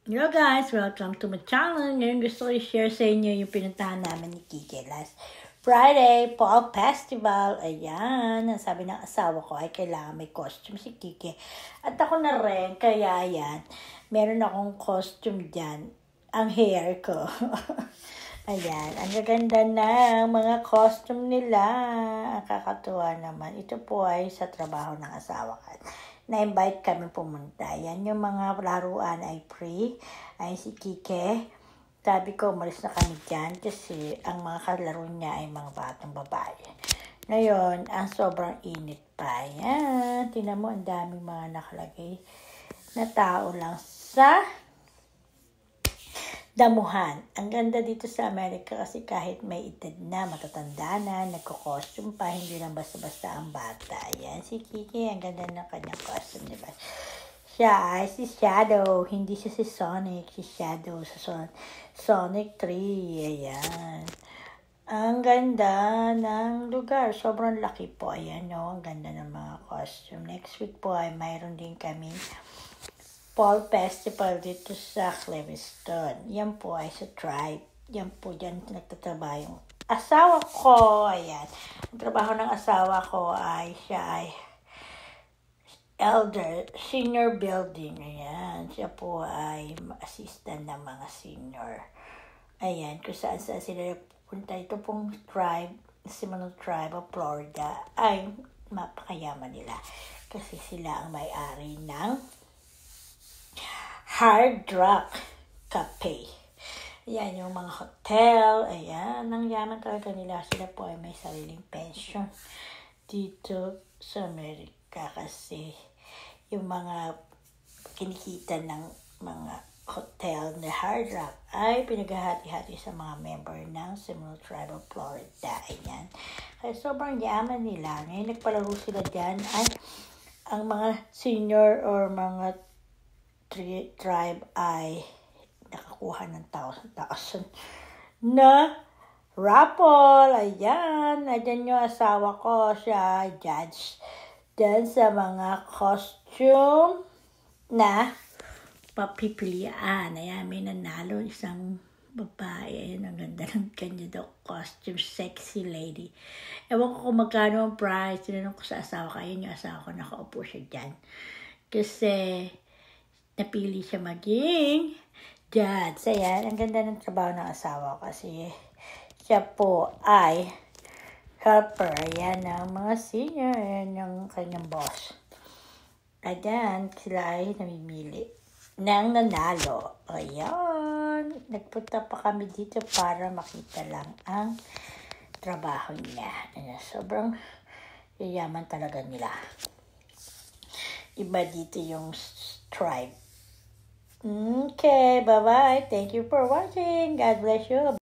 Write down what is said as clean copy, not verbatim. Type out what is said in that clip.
Hello guys! Welcome to my channel. Ngayon gusto ko i-share sa inyo yung pinuntahan namin ni Kike last Friday, Fall Festival. Ayan, sabi ng asawa ko ay kailangan may costume si Kike. At ako na rin, kaya yan, meron akong costume dyan. Ang hair ko. Ayan, ang gaganda ng mga costume nila. Ang kakatuwa naman. Ito po ay sa trabaho ng asawa ko. Na-invite kami pumunta. Yan yung mga laruan ay free. Ay si Kike. Sabi ko, umalis na kami dyan kasi ang mga kalaro niya ay mga batang babae. Ngayon, ang sobrang init pa. Yan. Tingnan mo, ang daming mga nakalagay na tao lang sa damuhan. Ang ganda dito sa Amerika kasi kahit may edad na, matatanda na, nagko-costume pa, hindi lang basta-basta ang bata. Ayan, si Kiki, ang ganda ng kanyang costume, diba? Siya ay si Shadow, hindi siya si Sonic, si Shadow sa Sonic 3. Ayan. Ang ganda ng lugar, sobrang laki po. Ayan, no? Ang ganda ng mga costume. Next week po ay mayroon din kami Fall Festival dito sa Cleviston. Yan po ay sa Tribe. Yan po dyan nagtatrabaho yung asawa ko. Ayan. Ang trabaho ng asawa ko ay siya ay senior building. Ayan. Siya po ay assistant ng mga senior. Ayan. Kung saan sila pupunta. Ito pong Tribe, Seminole Tribe of Florida ay mapakayaman nila. Kasi sila ang may-ari ng Hard Rock Cafe. Ayan, yung mga hotel. Ayan, ang yaman talaga nila. Sila po ay may sariling pension dito sa Amerika kasi yung mga kinikita ng mga hotel na Hard Rock ay pinaghahati-hati sa mga member ng Seminole Tribe of Florida. Ayan. Kaya sobrang yaman nila. Ngayon nagpalaro sila dyan ay ang mga senior or mga tribe ay nakakuha ng 1,000 na raffle. Ayan. Ayan yung asawa ko. Siya judge dyan sa mga costume na papipilian. Ayan. May nanalo isang babae. Ayan. Ang ganda ng kanya daw costume. Sexy lady. Ewan ko kung magkano ang price. Tinanong ko sa asawa ko. Ayan yung asawa ko. Nakaupo siya dyan. Kasi napili siya maging judge. Ayan, ang ganda ng trabaho ng asawa ko kasi siya po ay helper. Ayan, ng mga senior. Ayan yung kanyang boss. Ayan, sila ay namimili ng nanalo. Ayan, nagpunta pa kami dito para makita lang ang trabaho niya. Ayan, sobrang yayaman talaga nila. Iba dito yung tribe. Okay, bye-bye. Thank you for watching. God bless you.